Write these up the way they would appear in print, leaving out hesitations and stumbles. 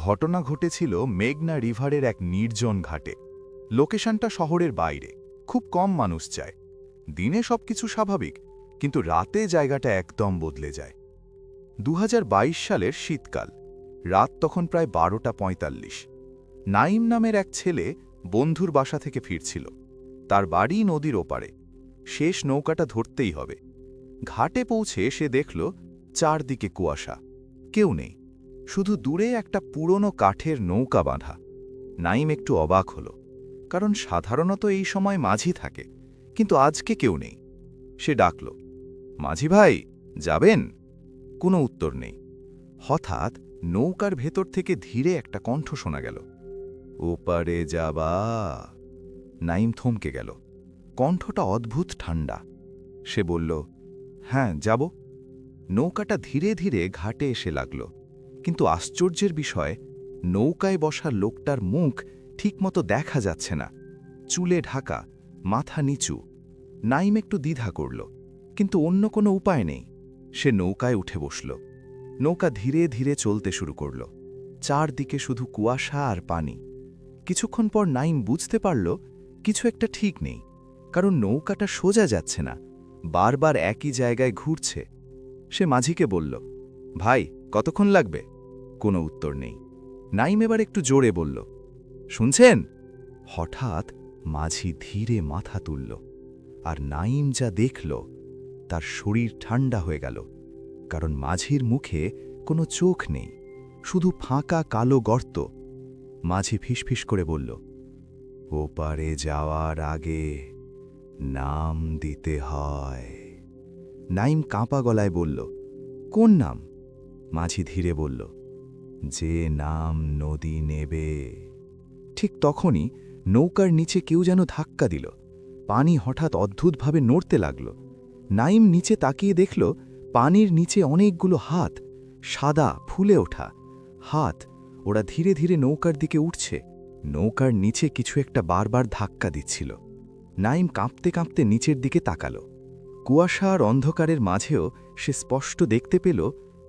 ঘটনা ঘটেছিল মেঘনা রিভারের এক নির্জন ঘাটে। লোকেশনটা শহরের বাইরে, খুব কম মানুষ যায়। দিনে সবকিছু স্বাভাবিক, কিন্তু রাতে জায়গাটা একদম বদলে যায়। 2022 সালের শীতকাল, রাত তখন প্রায় 12:45। নাইম নামের এক ছেলে বন্ধুর বাসা থেকে ফিরছিল। তার বাড়ি নদীর ওপারে, শেষ নৌকাটা ধরতেই হবে। ঘাটে পৌঁছে সে দেখল চারদিকে কুয়াশা, কেউ নেই, শুধু দূরে একটা পুরনো কাঠের নৌকা বাঁধা। নাইম একটু অবাক হল, কারণ সাধারণত এই সময় মাঝি থাকে, কিন্তু আজকে কেউ নেই। সে ডাকল, মাঝি ভাই, যাবেন? কোনো উত্তর নেই। হঠাৎ নৌকার ভেতর থেকে ধীরে একটা কণ্ঠ শোনা গেল, ওপারে যাবা? নাইম থমকে গেল। কণ্ঠটা অদ্ভুত ঠান্ডা। সে বলল, হ্যাঁ, যাব। নৌকাটা ধীরে ধীরে ঘাটে এসে লাগল, কিন্তু আশ্চর্যের বিষয়, নৌকায় বসা লোকটার মুখ ঠিকমতো দেখা যাচ্ছে না। চুলে ঢাকা, মাথা নিচু। নাইম একটু দ্বিধা করল, কিন্তু অন্য কোনো উপায় নেই। সে নৌকায় উঠে বসল। নৌকা ধীরে ধীরে চলতে শুরু করল। চারদিকে শুধু কুয়াশা আর পানি। কিছুক্ষণ পর নাইম বুঝতে পারল কিছু একটা ঠিক নেই, কারণ নৌকাটা সোজা যাচ্ছে না, বারবার একই জায়গায় ঘুরছে। সে মাঝিকে বলল, ভাই, কতক্ষণ লাগবে? কোনো উত্তর নেই। নাইম এবার একটু জোরে বলল, শুনছেন? হঠাৎ মাঝি ধীরে মাথা তুলল, আর নাইম যা দেখল, তার শরীর ঠান্ডা হয়ে গেল। কারণ মাঝির মুখে কোনো চোখ নেই, শুধু ফাঁকা কালো গর্ত। মাঝি ফিসফিস করে বলল, ওপারে যাওয়ার আগে নাম দিতে হয়। নাইম কাঁপা গলায় বলল, কোন নাম? মাঝি ধীরে বলল, যে নাম নদী নেবে। ঠিক তখনই নৌকার নিচে কেউ যেন ধাক্কা দিল। পানি হঠাৎ অদ্ভুতভাবে নড়তে লাগল। নাইম নিচে তাকিয়ে দেখল, পানির নিচে অনেকগুলো হাত, সাদা ফুলে ওঠা হাত। ওরা ধীরে ধীরে নৌকার দিকে উঠছে। নৌকার নিচে কিছু একটা বারবার ধাক্কা দিচ্ছিল। নাইম কাঁপতে কাঁপতে নিচের দিকে তাকাল। কুয়াশা আর অন্ধকারের মাঝেও সে স্পষ্ট দেখতে পেল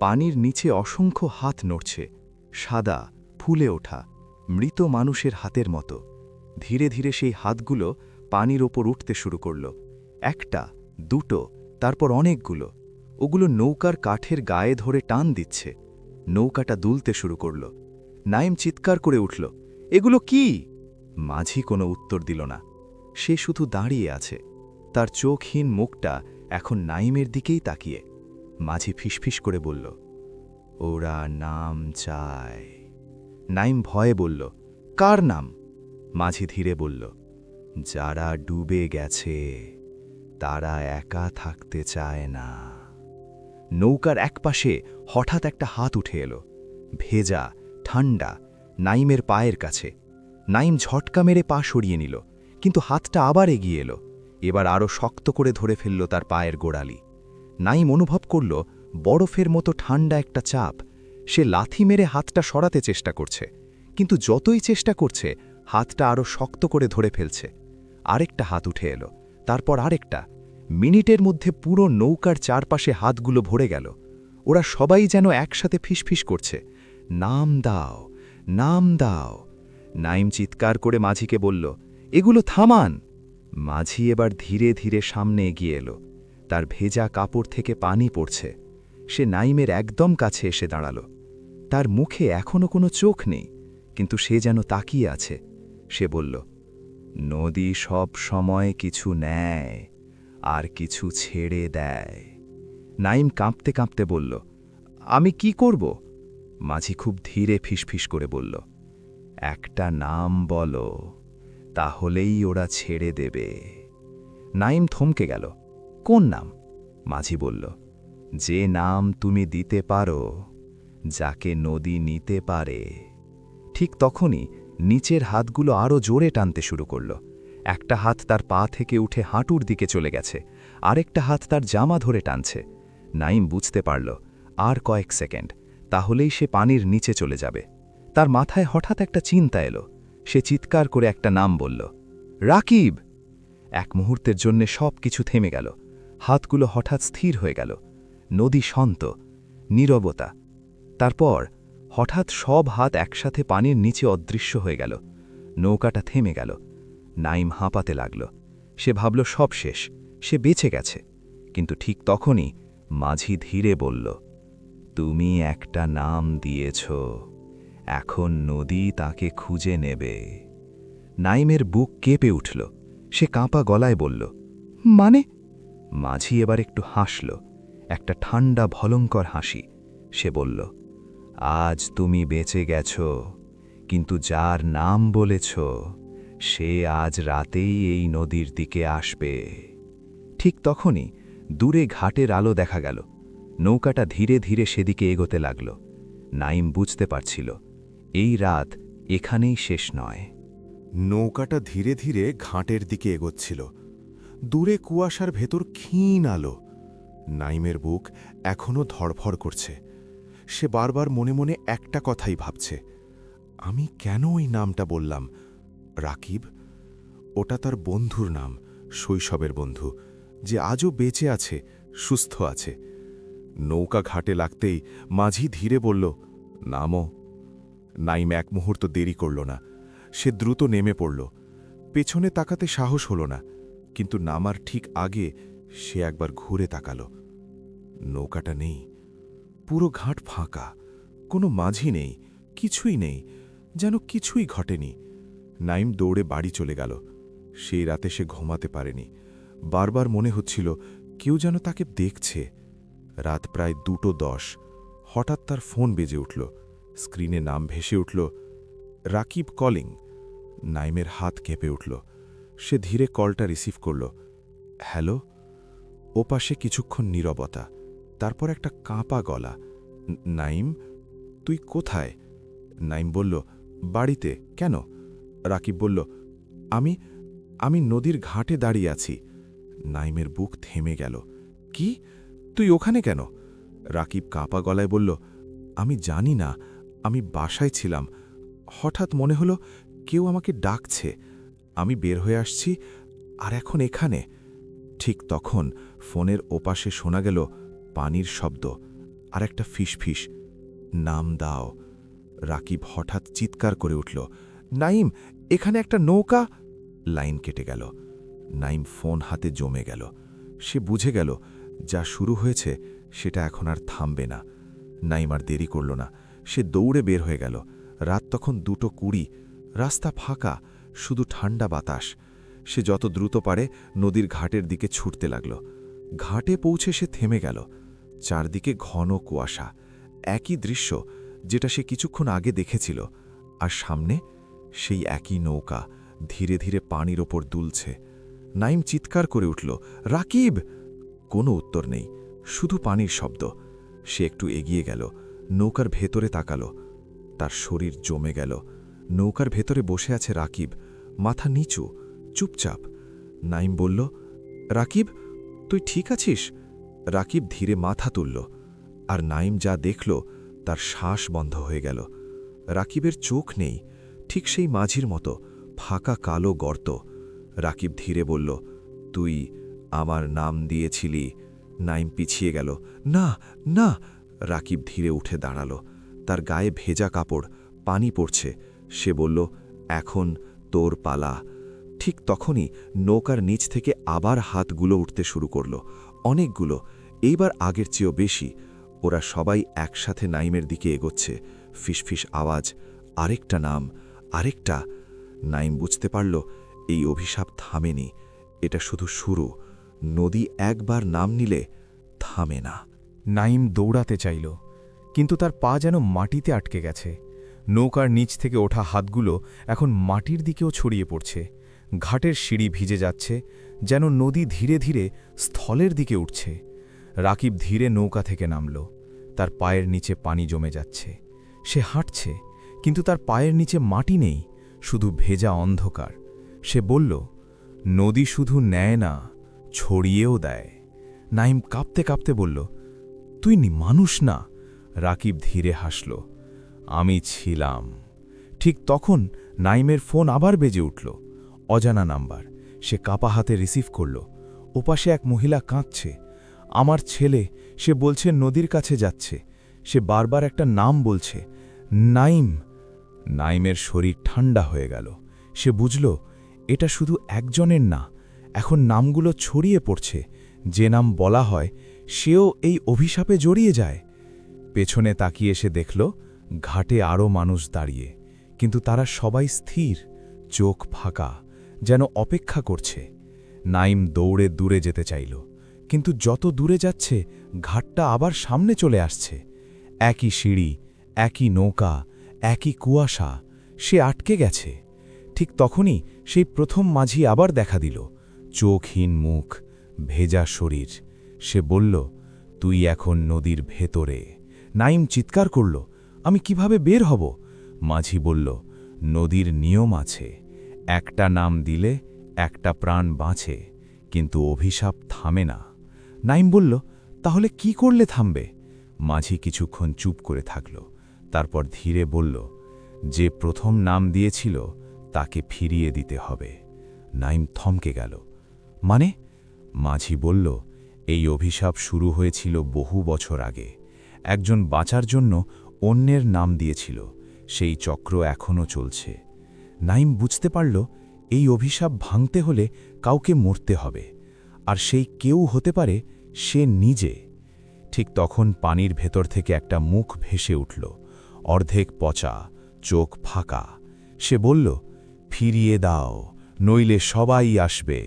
পানির নিচে অসংখ্য হাত নড়ছে, সাদা, ফুলে ওঠা, মৃত মানুষের হাতের মতো। ধীরে ধীরে সেই হাতগুলো পানির ওপর উঠতে শুরু করল। একটা, দুটো, তারপর অনেকগুলো। ওগুলো নৌকার কাঠের গায়ে ধরে টান দিচ্ছে। নৌকাটা দুলতে শুরু করল। নাইম চিৎকার করে উঠল, এগুলো কি? মাঝি কোনো উত্তর দিল না। সে শুধু দাঁড়িয়ে আছে, তার চোখহীন মুখটা এখন নাইমের দিকেই তাকিয়ে। মাঝি ফিসফিস করে বলল, ওরা নাম চায়। নাইম ভয়ে বলল, কার নাম? মাঝি ধীরে বলল, যারা ডুবে গেছে, তারা একা থাকতে চায় না। নৌকার একপাশে হঠাৎ একটা হাত উঠে এলো, ভেজা, ঠান্ডা, নাইমের পায়ের কাছে। নাইম ঝটকা মেরে পা সরিয়ে নিল, কিন্তু হাতটা আবার এগিয়ে এলো। এবার আরও শক্ত করে ধরে ফেলল তার পায়ের গোড়ালি। নাইম অনুভব করল বরফের মতো ঠান্ডা একটা চাপ। সে লাথি মেরে হাতটা সরাতে চেষ্টা করছে, কিন্তু যতই চেষ্টা করছে, হাতটা আরও শক্ত করে ধরে ফেলছে। আরেকটা হাত উঠে এলো, তারপর আরেকটা। মিনিটের মধ্যে পুরো নৌকার চারপাশে হাতগুলো ভরে গেল। ওরা সবাই যেন একসাথে ফিসফিস করছে, নাম দাও, নাম দাও। নাইম চিৎকার করে মাঝিকে বলল, এগুলো থামান। মাঝি এবার ধীরে ধীরে সামনে এগিয়ে এলো। তার ভেজা কাপড় থেকে পানি পড়ছে। সে নাইমের একদম কাছে এসে দাঁড়াল। তার মুখে এখনো কোনো চোখ নেই, কিন্তু সে যেন তাকিয়ে আছে। সে বলল, নদী সব সময় কিছু নেয় আর কিছু ছেড়ে দেয়। নাইম কাঁপতে কাঁপতে বলল, আমি কি করব? মাঝি খুব ধীরে ফিসফিস করে বলল, একটা নাম বলো, তাহলেই ওরা ছেড়ে দেবে। নাইম থমকে গেল। কোন নাম? মাঝি বলল, যে নাম তুমি দিতে পারো, যাকে নদী নিতে পারে। ঠিক তখনই নিচের হাতগুলো আরও জোরে টানতে শুরু করল। একটা হাত তার পা থেকে উঠে হাঁটুর দিকে চলে গেছে, আরেকটা হাত তার জামা ধরে টানছে। নাইম বুঝতে পারল, আর কয়েক সেকেন্ড, তাহলেই সে পানির নিচে চলে যাবে। তার মাথায় হঠাৎ একটা চিন্তা এলো। সে চিৎকার করে একটা নাম বলল, রাকিব। এক মুহূর্তের জন্য সব কিছু থেমে গেল। হাতগুলো হঠাৎ স্থির হয়ে গেল। নদী শান্ত, নীরবতা। তারপর হঠাৎ সব হাত একসাথে পানির নিচে অদৃশ্য হয়ে গেল। নৌকাটা থেমে গেল। নাইম হাঁপাতে লাগল। সে ভাবল সব শেষ, সে বেঁচে গেছে। কিন্তু ঠিক তখনই মাঝি ধীরে বলল, তুমি একটা নাম দিয়েছ, এখন নদী তাকে খুঁজে নেবে। নাইমের বুক কেঁপে উঠল। সে কাঁপা গলায় বলল, মানে? মাঝি এবার একটু হাসল, একটা ঠান্ডা ভয়ঙ্কর হাসি। সে বলল, আজ তুমি বেঁচে গেছ, কিন্তু যার নাম বলেছ সে আজ রাতেই এই নদীর দিকে আসবে। ঠিক তখনই দূরে ঘাটের আলো দেখা গেল। নৌকাটা ধীরে ধীরে সেদিকে এগোতে লাগল। নাইম বুঝতে পারছিল এই রাত এখানেই শেষ নয়। নৌকাটা ধীরে ধীরে ঘাটের দিকে এগোচ্ছিল। দূরে কুয়াশার ভেতর ক্ষীণ আলো। নাইমের বুক এখনও ধড়ফড় করছে। সে বারবার মনে মনে একটা কথাই ভাবছে, আমি কেন ওই নামটা বললাম? রাকিব? ওটা তার বন্ধুর নাম, শৈশবের বন্ধু, যে আজও বেঁচে আছে, সুস্থ আছে। নৌকা ঘাটে লাগতেই মাঝি ধীরে বলল, নামো। নাইম এক মুহূর্ত দেরি করল না। সে দ্রুত নেমে পড়ল। পেছনে তাকাতে সাহস হল না, কিন্তু নামার ঠিক আগে সে একবার ঘুরে তাকাল। নৌকাটা নেই। পুরো ঘাট ফাঁকা, কোনো মাঝি নেই, কিছুই নেই, যেন কিছুই ঘটেনি। নাইম দৌড়ে বাড়ি চলে গেল। সেই রাতে সে ঘুমাতে পারেনি। বারবার মনে হচ্ছিল কেউ যেন তাকে দেখছে। রাত প্রায় 2:10। হঠাৎ তার ফোন বেজে উঠল। স্ক্রিনে নাম ভেসে উঠল, রাকিব কলিং। নাইমের হাত কেঁপে উঠল। সে ধীরে কলটা রিসিভ করল। হ্যালো? ওপাশে কিছুক্ষণ নীরবতা, তারপর একটা কাঁপা গলা, নাইম, তুই কোথায়? নাইম বলল, বাড়িতে। কেন? রাকিব বলল, আমি আমি নদীর ঘাটে দাঁড়িয়ে আছি। নাইমের বুক থেমে গেল। কি? তুই ওখানে কেন? রাকিব কাঁপা গলায় বলল, আমি জানি না, আমি বাসায় ছিলাম। হঠাৎ মনে হলো কেউ আমাকে ডাকছে। আমি বের হয়ে আসছি, আর এখন এখানে। ঠিক তখন ফোনের ওপাশে শোনা গেল পানির শব্দ আর একটা ফিসফিস, নাম দাও। রাকিব হঠাৎ চিৎকার করে উঠল, নাইম, এখানে একটা নৌকা। লাইন কেটে গেল। নাইম ফোন হাতে জমে গেল। সে বুঝে গেল যা শুরু হয়েছে সেটা এখন আর থামবে না। নাইম আর দেরি করল না। সে দৌড়ে বের হয়ে গেল। রাত তখন 2:20। রাস্তা ফাঁকা, শুধু ঠান্ডা বাতাস। সে যত দ্রুত পারে নদীর ঘাটের দিকে ছুটতে লাগল। ঘাটে পৌঁছে সে থেমে গেল। চারদিকে ঘন কুয়াশা, একই দৃশ্য যেটা সে কিছুক্ষণ আগে দেখেছিল। আর সামনে সেই একই নৌকা ধীরে ধীরে পানির ওপর দুলছে। নাইম চিৎকার করে উঠল, রাকিব! কোনো উত্তর নেই, শুধু পানির শব্দ। সে একটু এগিয়ে গেল, নৌকার ভেতরে তাকাল। তার শরীর জমে গেল। নৌকার ভেতরে বসে আছে রাকিব, মাথা নিচু, চুপচাপ। নাইম বলল, রাকিব, তুই ঠিক আছিস? রাকিব ধীরে মাথা তুলল, আর নাইম যা দেখল তার শ্বাস বন্ধ হয়ে গেল। রাকিবের চোখ নেই, ঠিক সেই মাঝির মতো, ফাঁকা কালো গর্ত। রাকিব ধীরে বলল, তুই আমার নাম দিয়েছিলি। নাইম পিছিয়ে গেল। না, না! রাকিব ধীরে উঠে দাঁড়াল। তার গায়ে ভেজা কাপড়, পানি পড়ছে। সে বলল, এখন তোর পালা। ঠিক তখনই নৌকার নিচ থেকে আবার হাতগুলো উঠতে শুরু করল, অনেকগুলো, এইবার আগের চেয়েও বেশি। ওরা সবাই একসাথে নাইমের দিকে এগোচ্ছে। ফিসফিস আওয়াজ, আরেকটা নাম, আরেকটা। নাইম বুঝতে পারল এই অভিশাপ থামেনি, এটা শুধু শুরু। নদী একবার নাম নিলে থামে না। নাইম দৌড়াতে চাইল, কিন্তু তার পা যেন মাটিতে আটকে গেছে। নৌকার নিচ থেকে ওঠা হাতগুলো এখন মাটির দিকেও ছড়িয়ে পড়ছে। ঘাটের সিঁড়ি ভিজে যাচ্ছে, যেন নদী ধীরে ধীরে স্থলের দিকে উঠছে। রাকিব ধীরে নৌকা থেকে নামল। তার পায়ের নিচে পানি জমে যাচ্ছে। সে হাঁটছে, কিন্তু তার পায়ের নিচে মাটি নেই, শুধু ভেজা অন্ধকার। সে বলল, নদী শুধু নেয় না, ছড়িয়েও দেয়। নাইম কাঁপতে কাঁপতে বলল, তুই মানুষ না। রাকিব ধীরে হাসল, আমি ছিলাম। ঠিক তখন নাইমের ফোন আবার বেজে উঠল। অজানা নাম্বার। সে কাঁপা হাতে রিসিভ করল। ওপাশে এক মহিলা কাঁদছে। আমার ছেলে, সে বলছে নদীর কাছে যাচ্ছে। সে বারবার একটা নাম বলছে, নাইম! নাইমের শরীর ঠান্ডা হয়ে গেল। সে বুঝল এটা শুধু একজনের না, এখন নামগুলো ছড়িয়ে পড়ছে। যে নাম বলা হয় সেও এই অভিশাপে জড়িয়ে যায়। পেছনে তাকিয়ে সে দেখল ঘাটে আরও মানুষ দাঁড়িয়ে, কিন্তু তারা সবাই স্থির, চোখ ফাঁকা, যেন অপেক্ষা করছে। নাইম দৌড়ে দূরে যেতে চাইল, কিন্তু যত দূরে যাচ্ছে ঘাটটা আবার সামনে চলে আসছে। একই সিঁড়ি, একই নৌকা, একই কুয়াশা। সে আটকে গেছে। ঠিক তখনই সেই প্রথম মাঝি আবার দেখা দিল, চোখহীন মুখ, ভেজা শরীর। সে বলল, তুই এখন নদীর ভেতরে। নাইম চিৎকার করল, আমি কিভাবে বের হব? মাঝি বলল, নদীর নিয়ম আছে, একটা নাম দিলে একটা প্রাণ বাঁচে, কিন্তু অভিশাপ থামে না। নাইম বলল, তাহলে কি করলে থামবে? মাঝি কিছুক্ষণ চুপ করে থাকল, তারপর ধীরে বলল, যে প্রথম নাম দিয়েছিল তাকে ফিরিয়ে দিতে হবে। নাইম থমকে গেল। মানে? মাঝি বলল, এই অভিশাপ শুরু হয়েছিল বহু বছর আগে। একজন বাঁচার জন্য অন্যের নাম দিয়েছিল, সেই চক্র এখনও চলছে। নাইম বুঝতে পারল এই অভিশাপ ভাঙতে হলে কাউকে মরতে হবে, আর সেই কেউ হতে পারে সে নিজে। ঠিক তখন পানির ভেতর থেকে একটা মুখ ভেসে উঠল, অর্ধেক পচা, চোখ ফাঁকা। সে বলল, ফিরিয়ে দাও, নইলে সবাই আসবে।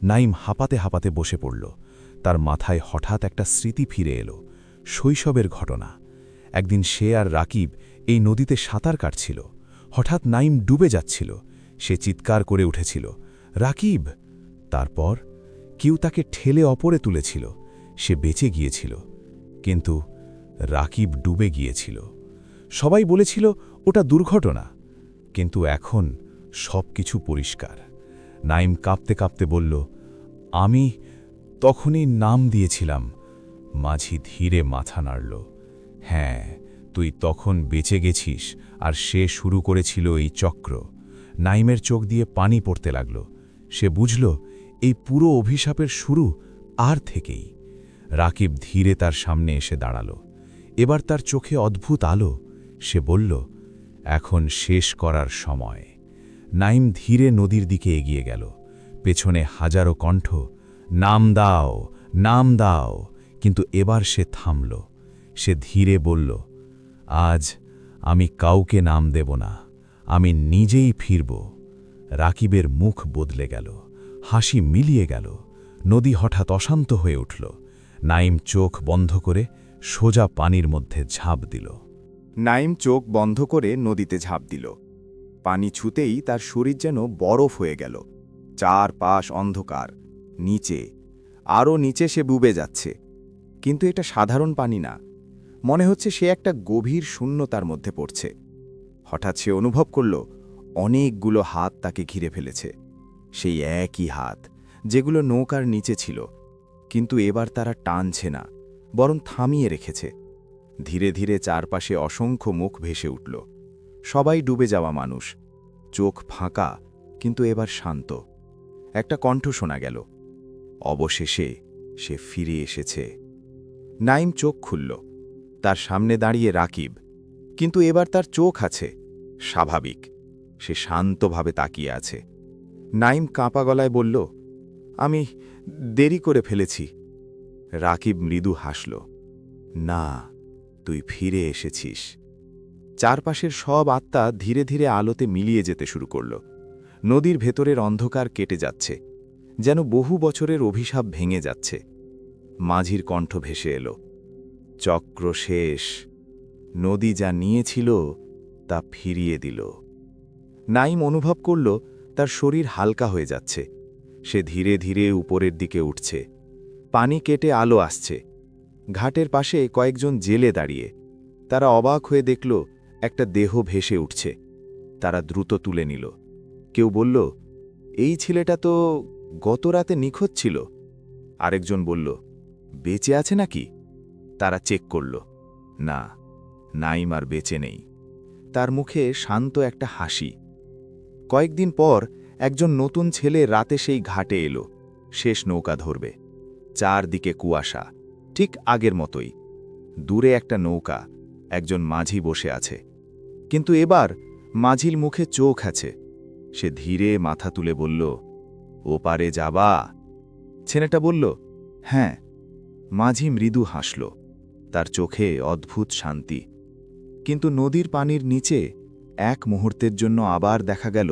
নাইম হাঁপাতে হাঁপাতে বসে পড়ল। তার মাথায় হঠাৎ একটা স্মৃতি ফিরে এলো, শৈশবের ঘটনা। একদিন সে আর রাকিব এই নদীতে সাঁতার কাটছিল। হঠাৎ নাইম ডুবে যাচ্ছিল। সে চিৎকার করে উঠেছিল, রাকিব! তারপর কেউ তাকে ঠেলে অপরে তুলেছিল। সে বেঁচে গিয়েছিল, কিন্তু রাকিব ডুবে গিয়েছিল। সবাই বলেছিল ওটা দুর্ঘটনা, কিন্তু এখন সব কিছু পরিষ্কার। নাইম কাঁপতে কাঁপতে বলল, আমি তখনই নাম দিয়েছিলাম। মাঝি ধীরে মাথা নাড়ল। হ্যাঁ, তুই তখন বেঁচে গেছিস, আর সে শুরু করেছিল এই চক্র। নাইমের চোখ দিয়ে পানি পড়তে লাগল। সে বুঝল এই পুরো অভিশাপের শুরু আর থেকেই। রাকিব ধীরে তার সামনে এসে দাঁড়াল। এবার তার চোখে অদ্ভুত আলো। সে বলল, এখন শেষ করার সময়। নাইম ধীরে নদীর দিকে এগিয়ে গেল। পেছনে হাজারো কণ্ঠ, নাম দাও, নাম দাও। কিন্তু এবার সে থামল। সে ধীরে বলল, আজ আমি কাউকে নাম দেব না, আমি নিজেই ফিরব। রাকিবের মুখ বদলে গেল, হাসি মিলিয়ে গেল। নদী হঠাৎ অশান্ত হয়ে উঠল। নাইম চোখ বন্ধ করে সোজা পানির মধ্যে ঝাঁপ দিল। নাইম চোখ বন্ধ করে নদীতে ঝাঁপ দিল। পানি ছুতেই তার শরীর যেন বরফ হয়ে গেল। চারপাশ অন্ধকার, নিচে, আরও নিচে সে ডুবে যাচ্ছে। কিন্তু এটা সাধারণ পানি না, মনে হচ্ছে সে একটা গভীর শূন্যতার মধ্যে পড়ছে। হঠাৎ সে অনুভব করল অনেকগুলো হাত তাকে ঘিরে ফেলেছে। সেই একই হাত যেগুলো নৌকার নিচে ছিল, কিন্তু এবার তারা টানছে না, বরং থামিয়ে রেখেছে। ধীরে ধীরে চারপাশে অসংখ্য মুখ ভেসে উঠল। সবাই ডুবে যাওয়া মানুষ, চোখ ফাঁকা, কিন্তু এবার শান্ত। একটা কণ্ঠ শোনা গেল, অবশেষে সে ফিরে এসেছে। নাইম চোখ খুলল। তার সামনে দাঁড়িয়ে রাকিব, কিন্তু এবার তার চোখ আছে, স্বাভাবিক। সে শান্তভাবে তাকিয়ে আছে। নাইম কাঁপা গলায় বলল, আমি দেরি করে ফেলেছি। রাকিব মৃদু হাসল, না, তুই ফিরে এসেছিস। চারপাশের সব আত্মা ধীরে ধীরে আলোতে মিলিয়ে যেতে শুরু করল। নদীর ভেতরের অন্ধকার কেটে যাচ্ছে, যেন বহু বছরের অভিশাপ ভেঙে যাচ্ছে। মাঝির কণ্ঠ ভেসে এলো, চক্র শেষ, নদী যা নিয়েছিল তা ফিরিয়ে দিল। নাইম অনুভব করল তার শরীর হালকা হয়ে যাচ্ছে। সে ধীরে ধীরে উপরের দিকে উঠছে। পানি কেটে আলো আসছে। ঘাটের পাশে কয়েকজন জেলে দাঁড়িয়ে। তারা অবাক হয়ে দেখল একটা দেহ ভেসে উঠছে। তারা দ্রুত তুলে নিল। কেউ বলল, এই ছেলেটা তো গত রাতে নিখোঁজ ছিল। আরেকজন বলল, বেঁচে আছে নাকি? তারা চেক করল, না, নাইম আর বেঁচে নেই। তার মুখে শান্ত একটা হাসি। কয়েকদিন পর একজন নতুন ছেলে রাতে সেই ঘাটে এলো। শেষ নৌকা ধরবে। চারদিকে কুয়াশা, ঠিক আগের মতোই। দূরে একটা নৌকা, একজন মাঝি বসে আছে। কিন্তু এবার মাঝির মুখে চোখ আছে। সে ধীরে মাথা তুলে বলল, ওপারে যাবা? ছেলেটা বলল, হ্যাঁ। মাঝি মৃদু হাসল, তার চোখে অদ্ভুত শান্তি। কিন্তু নদীর পানির নিচে এক মুহূর্তের জন্য আবার দেখা গেল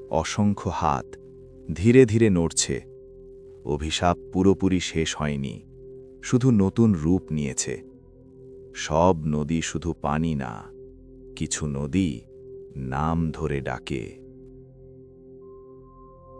অসংখ্য হাত ধীরে ধীরে নড়ছে। অভিশাপ পুরোপুরি শেষ হয়নি, শুধু নতুন রূপ নিয়েছে। সব নদী শুধু পানি না, কিছু নদী নাম ধরে ডাকে।